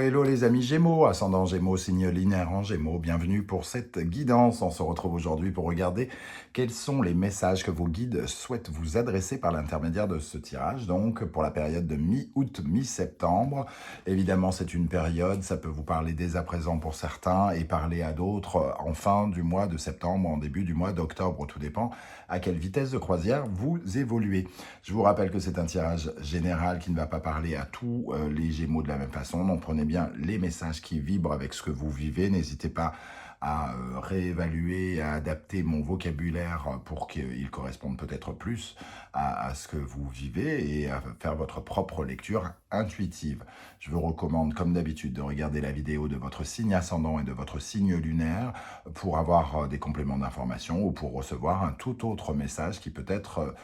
hello les amis Gémeaux, ascendant Gémeaux, signe linéaire en Gémeaux, bienvenue pour cette guidance. On se retrouve aujourd'hui pour regarder quels sont les messages que vos guides souhaitent vous adresser par l'intermédiaire de ce tirage, donc pour la période de mi-août, mi-septembre. Évidemment, c'est une période, ça peut vous parler dès à présent pour certains et parler à d'autres en fin du mois de septembre, en début du mois d'octobre, tout dépend à quelle vitesse de croisière vous évoluez. Je vous rappelle que c'est un tirage général qui ne va pas parler à tous les Gémeaux de la même façon, donc prenez bien les messages qui vibrent avec ce que vous vivez. N'hésitez pas à réévaluer, à adapter mon vocabulaire pour qu'il corresponde peut-être plus à ce que vous vivez et à faire votre propre lecture intuitive. Je vous recommande, comme d'habitude, de regarder la vidéo de votre signe ascendant et de votre signe lunaire pour avoir des compléments d'information ou pour recevoir un tout autre message qui peut-être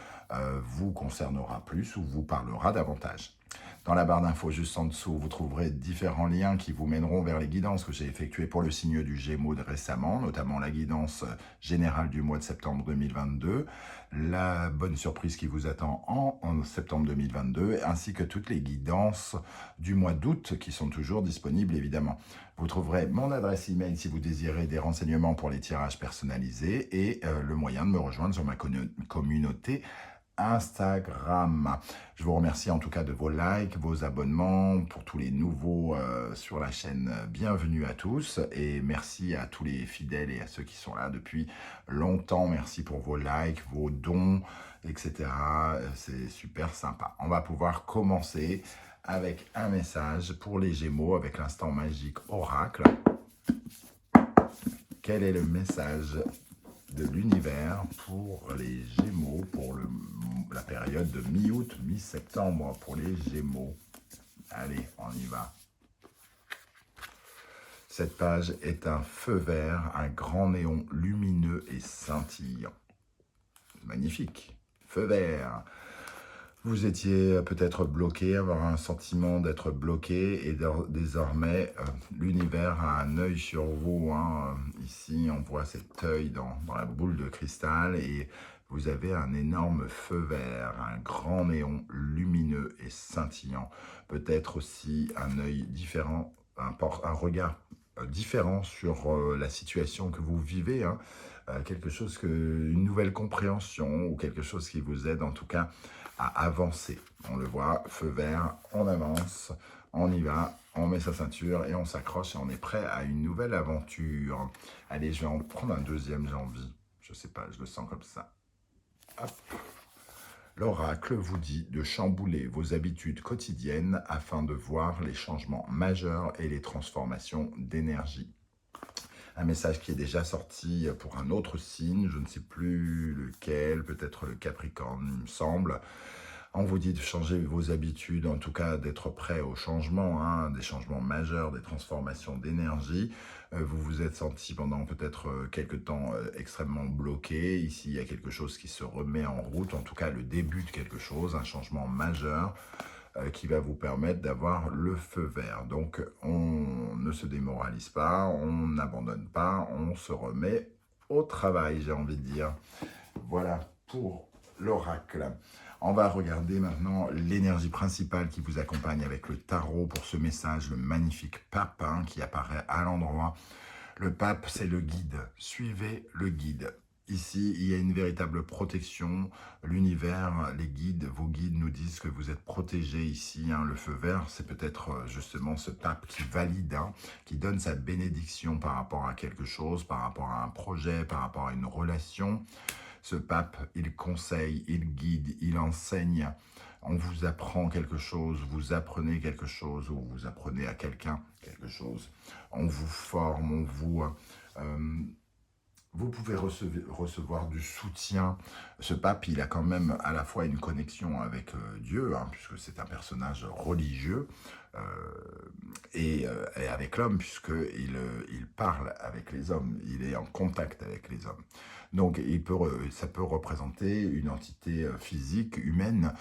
vous concernera plus ou vous parlera davantage. Dans la barre d'infos juste en dessous, vous trouverez différents liens qui vous mèneront vers les guidances que j'ai effectuées pour le signe du Gémeaux récemment, notamment la guidance générale du mois de septembre 2022, la bonne surprise qui vous attend en septembre 2022, ainsi que toutes les guidances du mois d'août qui sont toujours disponibles évidemment. Vous trouverez mon adresse email si vous désirez des renseignements pour les tirages personnalisés et le moyen de me rejoindre sur ma communauté Instagram. Je vous remercie en tout cas de vos likes, vos abonnements, pour tous les nouveaux sur la chaîne. Bienvenue à tous et merci à tous les fidèles et à ceux qui sont là depuis longtemps. Merci pour vos likes, vos dons, etc. C'est super sympa. On va pouvoir commencer avec un message pour les Gémeaux avec l'instant magique oracle. Quel est le message de l'univers pour les Gémeaux, pour la période de mi-août, mi-septembre, pour les Gémeaux? Allez, on y va. Cette page est un feu vert, un grand néon lumineux et scintillant. Magnifique. Feu vert. Vous étiez peut-être bloqué, avoir un sentiment d'être bloqué et désormais l'univers a un œil sur vous. Ici, on voit cet œil dans la boule de cristal et vous avez un énorme feu vert, un grand néon lumineux et scintillant. Peut-être aussi un œil différent, un regard différent sur la situation que vous vivez. Quelque chose une nouvelle compréhension ou quelque chose qui vous aide en tout cas à avancer. On le voit, feu vert, on avance, on y va, on met sa ceinture et on s'accroche et on est prêt à une nouvelle aventure. Allez, je vais en prendre un deuxième, j'ai envie. Je sais pas, je le sens comme ça. Hop. L'oracle vous dit de chambouler vos habitudes quotidiennes afin de voir les changements majeurs et les transformations d'énergie. Un message qui est déjà sorti pour un autre signe, je ne sais plus lequel, peut-être le Capricorne, il me semble. On vous dit de changer vos habitudes, en tout cas d'être prêt au changement, des changements majeurs, des transformations d'énergie. Vous vous êtes senti pendant peut-être quelques temps extrêmement bloqué. Ici, il y a quelque chose qui se remet en route, en tout cas le début de quelque chose, un changement majeur qui va vous permettre d'avoir le feu vert. Donc, on ne se démoralise pas, on n'abandonne pas, on se remet au travail, j'ai envie de dire. Voilà pour l'oracle. On va regarder maintenant l'énergie principale qui vous accompagne avec le tarot pour ce message, le magnifique pape qui apparaît à l'endroit. Le pape, c'est le guide. Suivez le guide. Ici, il y a une véritable protection. L'univers, les guides, vos guides nous disent que vous êtes protégés ici. Le feu vert, c'est peut-être justement ce pape qui valide, qui donne sa bénédiction par rapport à quelque chose, par rapport à un projet, par rapport à une relation. Ce pape, il conseille, il guide, il enseigne. On vous apprend quelque chose, vous apprenez quelque chose, ou vous apprenez à quelqu'un quelque chose. On vous forme, on vous... vous pouvez recevoir du soutien. Ce pape, il a quand même à la fois une connexion avec Dieu, puisque c'est un personnage religieux, et avec l'homme, puisqu'il parle avec les hommes, il est en contact avec les hommes. Donc, ça peut représenter une entité physique, humaine,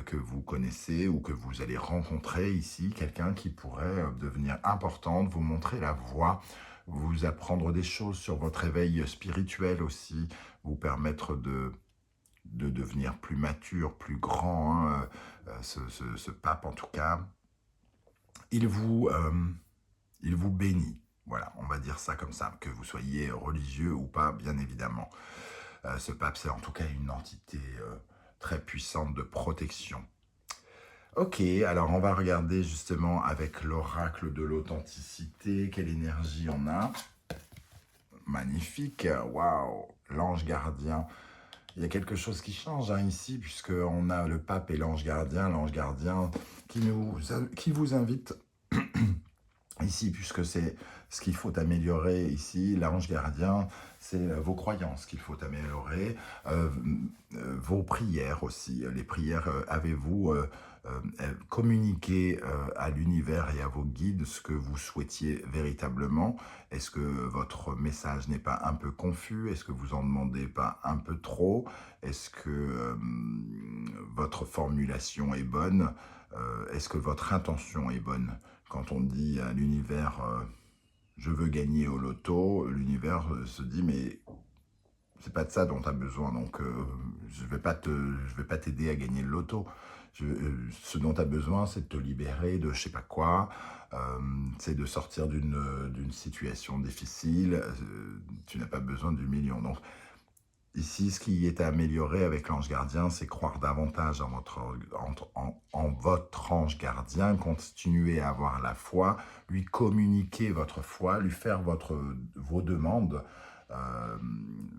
que vous connaissez ou que vous allez rencontrer ici, quelqu'un qui pourrait devenir importante, vous montrer la voie, vous apprendre des choses sur votre éveil spirituel aussi, vous permettre de devenir plus mature, plus grand, ce pape en tout cas. Il vous Il vous bénit. Voilà, on va dire ça comme ça, que vous soyez religieux ou pas, bien évidemment. Ce pape, c'est en tout cas une entité très puissante de protection. Ok, alors on va regarder justement avec l'oracle de l'authenticité, quelle énergie on a. Magnifique, waouh, l'ange gardien. Il y a quelque chose qui change ici, puisqu'on a le pape et l'ange gardien qui vous invite ici, puisque c'est ce qu'il faut améliorer ici. L'ange gardien, c'est vos croyances qu'il faut améliorer, vos prières aussi. Les prières, avez-vous communiqué à l'univers et à vos guides ce que vous souhaitiez véritablement? Est-ce que votre message n'est pas un peu confus? Est-ce que vous en demandez pas un peu trop? Est-ce que votre formulation est bonne? Est-ce que votre intention est bonne? Quand on dit à l'univers je veux gagner au loto, l'univers se dit mais c'est pas de ça dont tu as besoin, donc je vais pas t'aider à gagner le loto. Ce dont tu as besoin, c'est de te libérer de je sais pas quoi, c'est de sortir d'une situation difficile, tu n'as pas besoin du million. Donc ici, ce qui est à améliorer avec l'ange gardien, c'est croire davantage en votre ange gardien, continuer à avoir la foi, lui communiquer votre foi, lui faire vos demandes,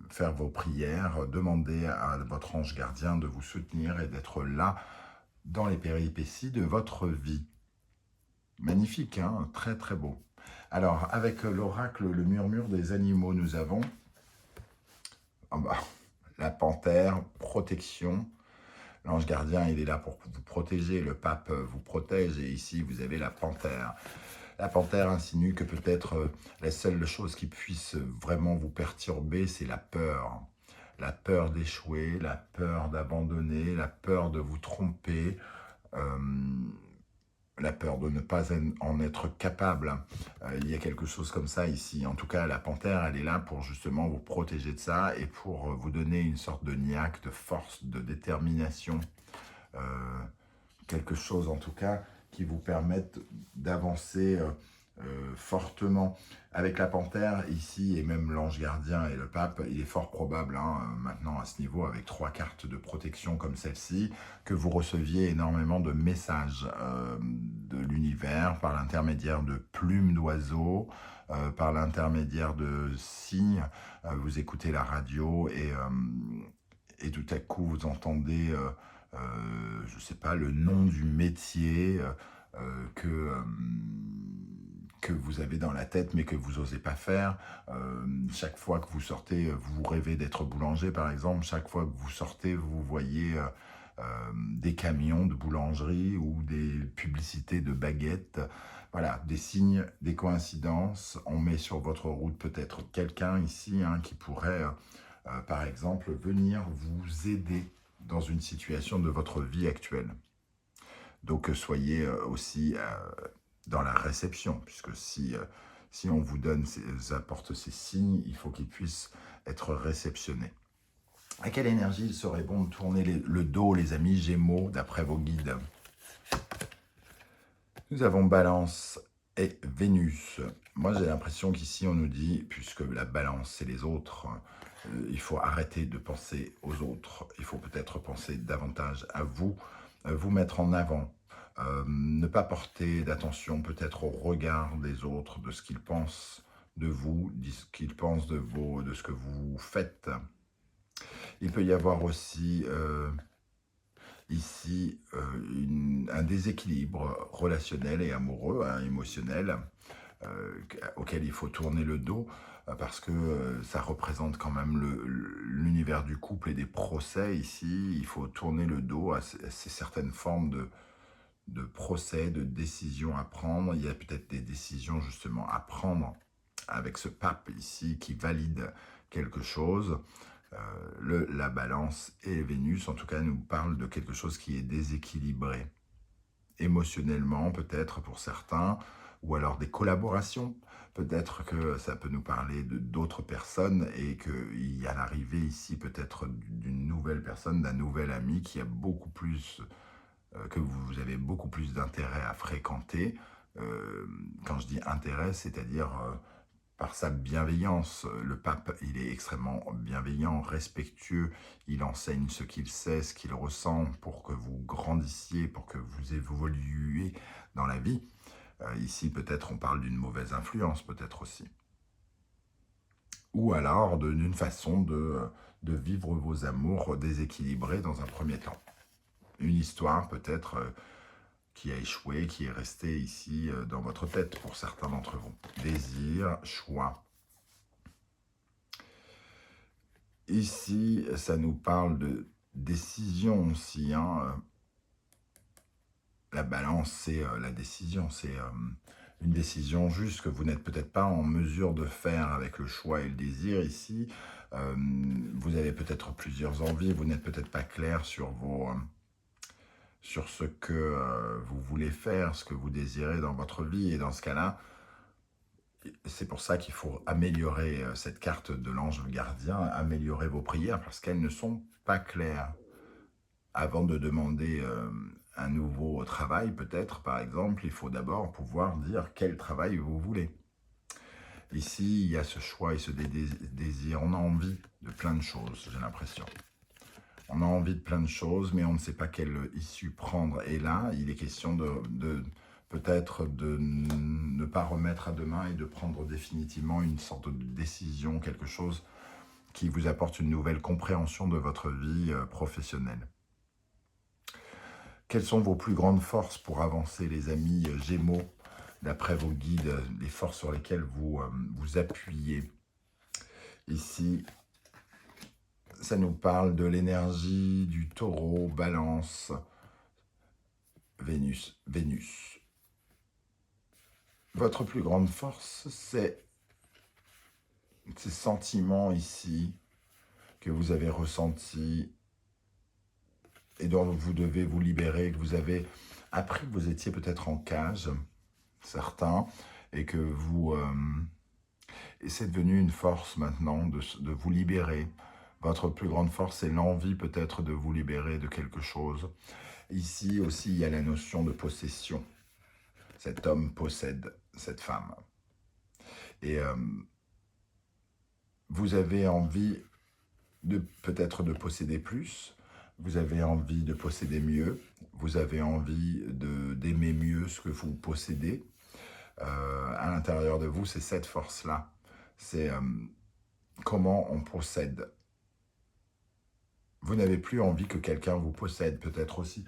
faire vos prières, demander à votre ange gardien de vous soutenir et d'être là dans les péripéties de votre vie. Magnifique, hein? Très très beau. Alors, avec l'oracle, le murmure des animaux, nous avons... Ah bah, la panthère, protection. L'ange gardien, il est là pour vous protéger. Le pape vous protège. Et ici, vous avez la panthère. La panthère insinue que peut-être la seule chose qui puisse vraiment vous perturber, c'est la peur. La peur d'échouer, la peur d'abandonner, la peur de vous tromper. La peur de ne pas en être capable. Il y a quelque chose comme ça ici. En tout cas, la panthère, elle est là pour justement vous protéger de ça et pour vous donner une sorte de niaque, de force, de détermination. Quelque chose en tout cas qui vous permette d'avancer fortement. Avec la panthère ici et même l'ange gardien et le pape, il est fort probable maintenant à ce niveau avec 3 cartes de protection comme celle-ci que vous receviez énormément de messages de l'univers par l'intermédiaire de plumes d'oiseaux, par l'intermédiaire de signes. Vous écoutez la radio et tout à coup vous entendez je ne sais pas, le nom du métier que vous avez dans la tête mais que vous n'osez pas faire. Chaque fois que vous sortez, vous rêvez d'être boulanger par exemple, chaque fois que vous sortez, vous voyez des camions de boulangerie ou des publicités de baguettes. Voilà, des signes, des coïncidences. On met sur votre route peut-être quelqu'un ici qui pourrait, par exemple, venir vous aider dans une situation de votre vie actuelle. Donc soyez aussi dans la réception, puisque si on vous apporte ces signes, il faut qu'ils puissent être réceptionnés. À quelle énergie il serait bon de tourner le dos, les amis Gémeaux, d'après vos guides? Nous avons Balance et Vénus. Moi, j'ai l'impression qu'ici, on nous dit, puisque la Balance, c'est les autres, il faut arrêter de penser aux autres. Il faut peut-être penser davantage à vous, vous mettre en avant. Ne pas porter d'attention peut-être au regard des autres, de ce qu'ils pensent de vous, de ce qu'ils pensent de ce que vous faites. Il peut y avoir aussi ici un déséquilibre relationnel et amoureux, émotionnel, auquel il faut tourner le dos, parce que ça représente quand même l'univers du couple et des procès ici. Il faut tourner le dos à ces certaines formes de procès, de décisions à prendre. Il y a peut-être des décisions justement à prendre avec ce pape ici qui valide quelque chose. La balance et Vénus, en tout cas, nous parlent de quelque chose qui est déséquilibré. Émotionnellement, peut-être pour certains, ou alors des collaborations. Peut-être que ça peut nous parler d'autres personnes et qu'il y a l'arrivée ici peut-être d'une nouvelle personne, d'un nouvel ami qui a beaucoup plus, que vous avez beaucoup plus d'intérêt à fréquenter quand je dis intérêt, c'est-à-dire par sa bienveillance. Le pape, il est extrêmement bienveillant, respectueux, il enseigne ce qu'il sait, ce qu'il ressent pour que vous grandissiez, pour que vous évoluiez dans la vie. Ici, peut-être, on parle d'une mauvaise influence, peut-être aussi. Ou alors d'une façon de vivre vos amours déséquilibrés dans un premier temps. Une histoire, peut-être, qui a échoué, qui est restée ici dans votre tête pour certains d'entre vous. Désir, choix. Ici, ça nous parle de décision aussi. La balance, c'est la décision. C'est une décision juste que vous n'êtes peut-être pas en mesure de faire avec le choix et le désir ici. Vous avez peut-être plusieurs envies. Vous n'êtes peut-être pas clair sur sur ce que vous voulez faire, ce que vous désirez dans votre vie. Et dans ce cas-là, c'est pour ça qu'il faut améliorer cette carte de l'ange gardien, améliorer vos prières parce qu'elles ne sont pas claires. Avant de demander un nouveau travail, peut-être, par exemple, il faut d'abord pouvoir dire quel travail vous voulez. Ici, il y a ce choix et ce désir. On a envie de plein de choses, j'ai l'impression. On a envie de plein de choses, mais on ne sait pas quelle issue prendre. Et là, il est question peut-être de ne pas remettre à demain et de prendre définitivement une sorte de décision, quelque chose qui vous apporte une nouvelle compréhension de votre vie professionnelle. Quelles sont vos plus grandes forces pour avancer, les amis Gémeaux, d'après vos guides, les forces sur lesquelles vous vous appuyez? Ici, ça nous parle de l'énergie du taureau, balance, Vénus. Votre plus grande force, c'est ces sentiments ici que vous avez ressentis et dont vous devez vous libérer, que vous avez appris que vous étiez peut-être en cage, certains, et que vous... et c'est devenu une force maintenant de vous libérer. Votre plus grande force, c'est l'envie peut-être de vous libérer de quelque chose. Ici aussi, il y a la notion de possession. Cet homme possède cette femme. Et vous avez envie peut-être de posséder plus, vous avez envie de posséder mieux, vous avez envie d'aimer mieux ce que vous possédez. À l'intérieur de vous, c'est cette force-là. C'est comment on possède. Vous n'avez plus envie que quelqu'un vous possède, peut-être aussi.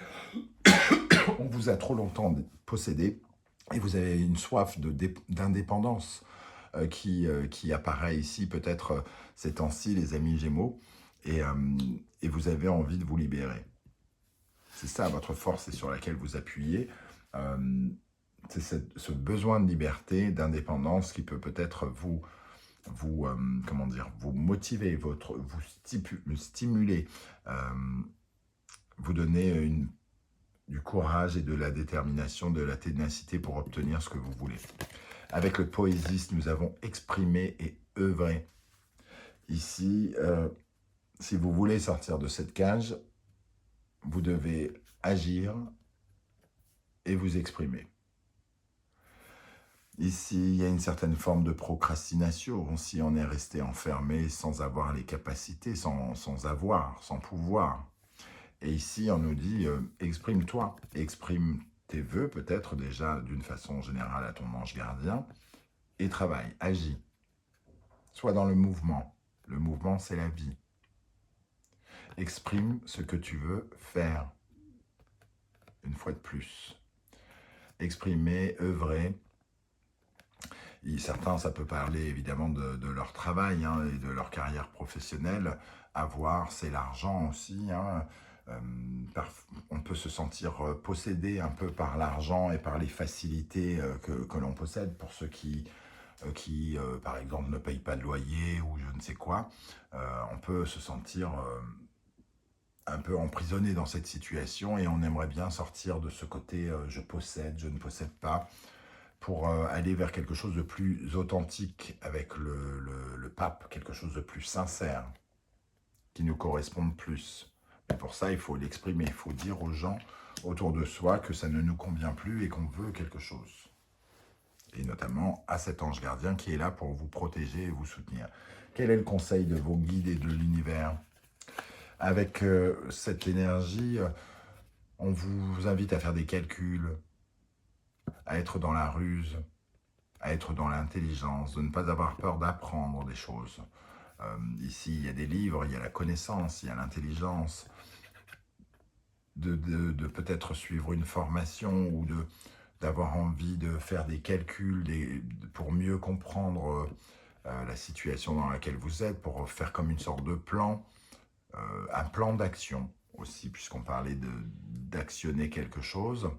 On vous a trop longtemps possédé et vous avez une soif d'indépendance qui apparaît ici, peut-être ces temps-ci, les amis Gémeaux, et vous avez envie de vous libérer. C'est ça votre force et sur laquelle vous appuyez. C'est ce besoin de liberté, d'indépendance qui peut peut-être vous motiver, vous stimuler, vous donner du courage et de la détermination, de la ténacité pour obtenir ce que vous voulez. Avec le poésiste, nous avons exprimé et œuvré. Ici, si vous voulez sortir de cette cage, vous devez agir et vous exprimer. Ici, il y a une certaine forme de procrastination. Si on est resté enfermé sans avoir les capacités, sans pouvoir. Et ici, on nous dit, exprime-toi, exprime tes vœux, peut-être déjà d'une façon générale à ton ange gardien, et travaille, agis. Sois dans le mouvement. Le mouvement, c'est la vie. Exprime ce que tu veux faire, une fois de plus. Exprimer, œuvrer. Et certains, ça peut parler évidemment de leur travail et de leur carrière professionnelle. Avoir, c'est l'argent aussi. On peut se sentir possédé un peu par l'argent et par les facilités que l'on possède pour ceux qui par exemple, ne payent pas de loyer ou je ne sais quoi. On peut se sentir un peu emprisonné dans cette situation et on aimerait bien sortir de ce côté je possède, je ne possède pas, pour aller vers quelque chose de plus authentique avec le pape, quelque chose de plus sincère, qui nous corresponde plus. Mais pour ça, il faut l'exprimer, il faut dire aux gens autour de soi que ça ne nous convient plus et qu'on veut quelque chose. et notamment à cet ange gardien qui est là pour vous protéger et vous soutenir. Quel est le conseil de vos guides et de l'univers? Avec cette énergie, on vous invite à faire des calculs, à être dans la ruse, à être dans l'intelligence, de ne pas avoir peur d'apprendre des choses. Ici, il y a des livres, il y a la connaissance, il y a l'intelligence, de peut-être suivre une formation ou d'avoir envie de faire des calculs pour mieux comprendre la situation dans laquelle vous êtes, pour faire comme une sorte de plan, un plan d'action aussi, puisqu'on parlait d'actionner quelque chose.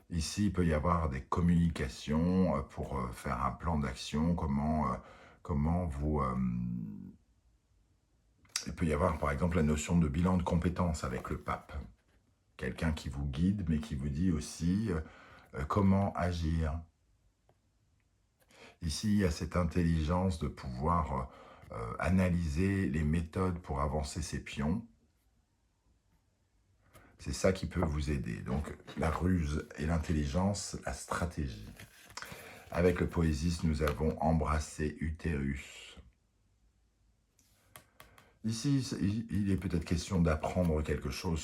Ici, il peut y avoir des communications pour faire un plan d'action, comment vous... il peut y avoir par exemple la notion de bilan de compétences avec le pape. Quelqu'un qui vous guide, mais qui vous dit aussi comment agir. Ici, il y a cette intelligence de pouvoir analyser les méthodes pour avancer ses pions. C'est ça qui peut vous aider. Donc, la ruse et l'intelligence, la stratégie. Avec le poésiste, nous avons embrassé Utérus. Ici, il est peut-être question d'apprendre quelque chose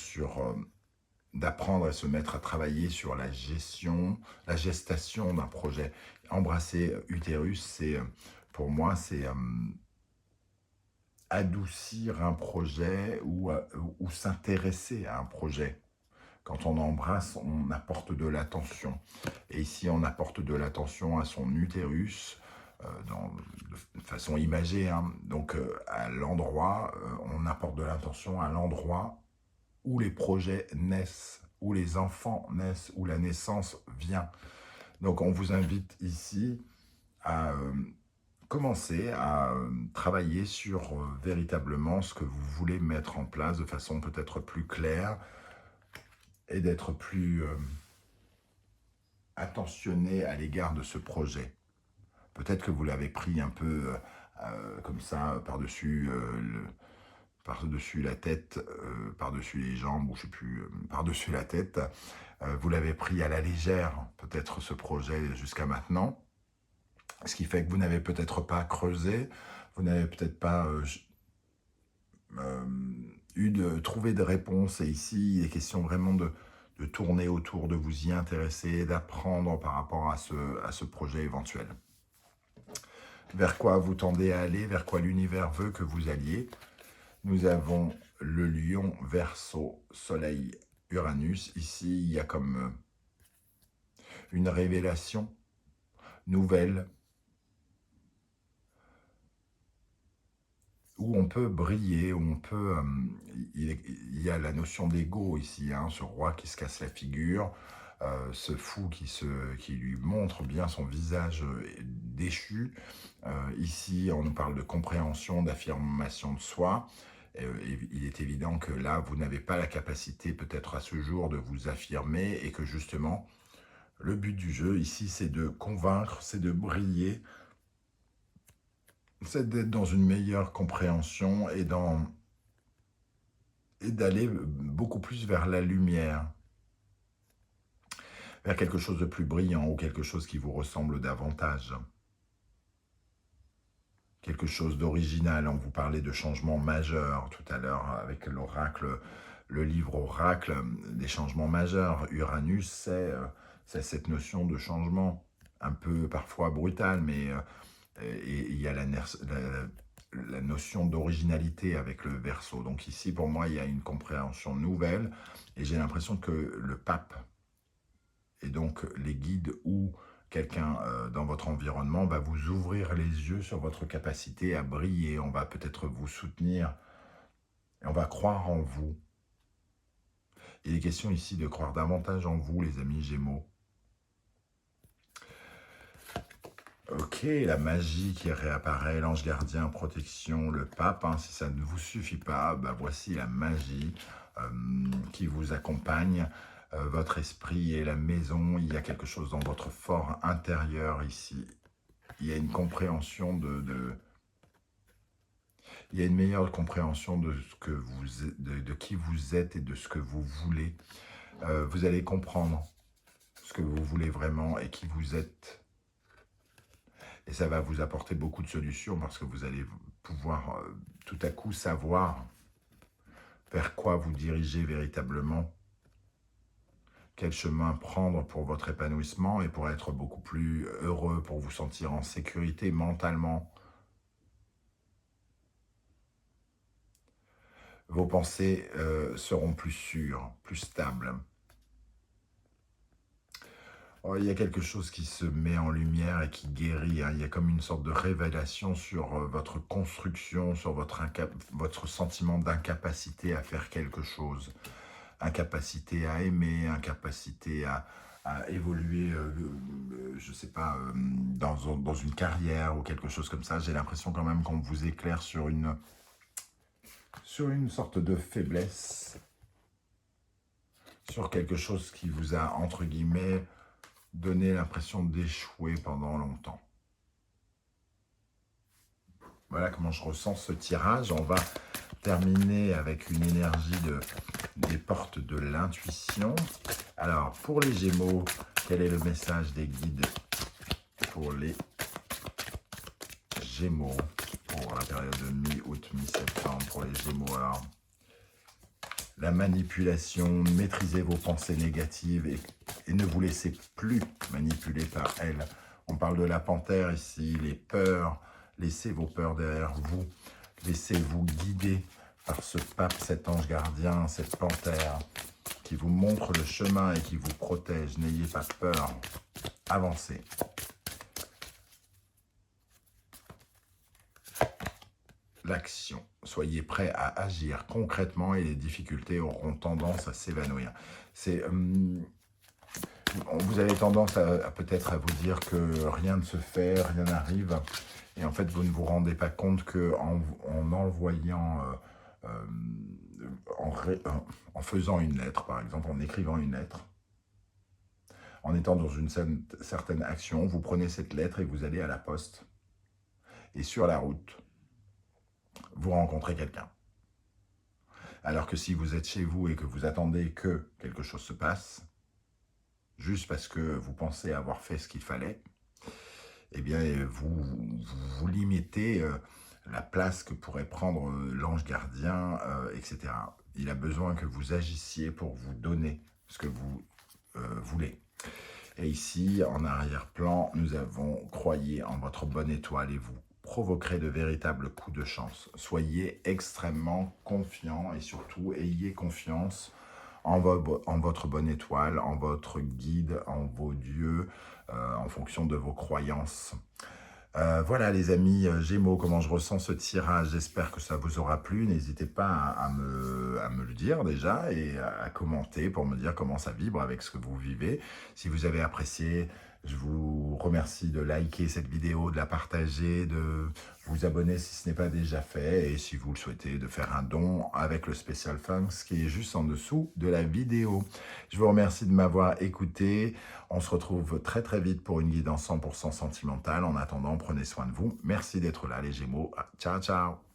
d'apprendre à se mettre à travailler sur la gestation d'un projet. Embrasser Utérus, pour moi, c'est adoucir un projet ou s'intéresser à un projet. Quand on embrasse, on apporte de l'attention. Et ici, on apporte de l'attention à son utérus, de façon imagée. Hein. Donc, à l'endroit, on apporte de l'attention à l'endroit où les projets naissent, où les enfants naissent, où la naissance vient. Donc, on vous invite ici à commencer à travailler sur véritablement ce que vous voulez mettre en place de façon peut-être plus claire et d'être plus attentionné à l'égard de ce projet. Peut-être que vous l'avez pris un peu comme ça, par-dessus la tête, par-dessus les jambes, ou je sais plus, par-dessus la tête. Vous l'avez pris à la légère, peut-être ce projet jusqu'à maintenant. Ce qui fait que vous n'avez peut-être pas creusé, vous n'avez peut-être pas trouvé de réponse. Et ici, il est question vraiment de tourner autour, de vous y intéresser, d'apprendre par rapport à ce projet éventuel. Vers quoi vous tendez à aller, vers quoi l'univers veut que vous alliez. Nous avons le lion, Verseau, Soleil, Uranus. Ici, il y a comme une révélation nouvelle où on peut briller, où on peut... il y a la notion d'ego ici, hein, ce roi qui se casse la figure, ce fou qui lui montre bien son visage déchu. Ici, on nous parle de compréhension, d'affirmation de soi. Il est évident que là, vous n'avez pas la capacité peut-être à ce jour de vous affirmer et que justement, le but du jeu ici, c'est de convaincre, c'est de briller, c'est d'être dans une meilleure compréhension et d'aller beaucoup plus vers la lumière, vers quelque chose de plus brillant ou quelque chose qui vous ressemble davantage. Quelque chose d'original. On vous parlait de changements majeurs tout à l'heure avec l'oracle, le livre oracle, des changements majeurs. Uranus, c'est cette notion de changement, un peu parfois brutal, mais et il y a la notion d'originalité avec le Verseau. Donc ici, pour moi, il y a une compréhension nouvelle, et j'ai l'impression que le pape, et donc les guides ou quelqu'un dans votre environnement va vous ouvrir les yeux sur votre capacité à briller. On va peut-être vous soutenir, et on va croire en vous. Il est question ici de croire davantage en vous, les amis Gémeaux. Ok, la magie qui réapparaît, l'ange gardien, protection, le pape. Hein, si ça ne vous suffit pas, bah voici la magie qui vous accompagne. Votre esprit et la maison, il y a quelque chose dans votre fort intérieur ici. Il y a une compréhension il y a une meilleure compréhension de qui vous êtes et de ce que vous voulez. Vous allez comprendre ce que vous voulez vraiment et qui vous êtes. Et ça va vous apporter beaucoup de solutions parce que vous allez pouvoir tout à coup savoir vers quoi vous dirigez véritablement, quel chemin prendre pour votre épanouissement et pour être beaucoup plus heureux, pour vous sentir en sécurité mentalement. Vos pensées seront plus sûres, plus stables. Oh, il y a quelque chose qui se met en lumière et qui guérit. Hein. Il y a comme une sorte de révélation sur votre construction, sur votre sentiment d'incapacité à faire quelque chose. Incapacité à aimer, incapacité à évoluer, je ne sais pas, dans une carrière ou quelque chose comme ça. J'ai l'impression quand même qu'on vous éclaire sur une sorte de faiblesse, sur quelque chose qui vous a, entre guillemets, donné l'impression d'échouer pendant longtemps. Voilà comment je ressens ce tirage. On va terminer avec une énergie des portes de l'intuition. Alors, pour les Gémeaux, quel est le message des guides pour les Gémeaux pour la période de mi-août, mi-septembre pour les Gémeaux? Alors, la manipulation, maîtrisez vos pensées négatives et ne vous laissez plus manipuler par elles. On parle de la panthère ici, les peurs. Laissez vos peurs derrière vous. Laissez-vous guider par ce pape, cet ange gardien, cette panthère qui vous montre le chemin et qui vous protège. N'ayez pas peur. Avancez. L'action. Soyez prêts à agir concrètement et les difficultés auront tendance à s'évanouir. Vous avez tendance à peut-être à vous dire que rien ne se fait, rien n'arrive. Et en fait, vous ne vous rendez pas compte qu'en envoyant, en faisant une lettre, par exemple, en écrivant une lettre, en étant dans une certaine action, vous prenez cette lettre et vous allez à la poste. Et sur la route, vous rencontrez quelqu'un. Alors que si vous êtes chez vous et que vous attendez que quelque chose se passe, juste parce que vous pensez avoir fait ce qu'il fallait, eh bien, vous limitez la place que pourrait prendre l'ange gardien, etc. Il a besoin que vous agissiez pour vous donner ce que vous voulez. Et ici, en arrière-plan, nous avons « Croyez en votre bonne étoile et vous provoquerez de véritables coups de chance. Soyez extrêmement confiants et surtout, ayez confiance en votre bonne étoile, en votre guide, en vos dieux, en fonction de vos croyances. » Voilà les amis Gémeaux, comment je ressens ce tirage. J'espère que ça vous aura plu. N'hésitez pas à me le dire déjà et à commenter pour me dire comment ça vibre avec ce que vous vivez. Si vous avez apprécié, je vous remercie de liker cette vidéo, de la partager, de vous abonner si ce n'est pas déjà fait. Et si vous le souhaitez, de faire un don avec le Special Funks qui est juste en dessous de la vidéo. Je vous remercie de m'avoir écouté. On se retrouve très très vite pour une guidance 100% sentimentale. En attendant, prenez soin de vous. Merci d'être là les Gémeaux. Ciao, ciao.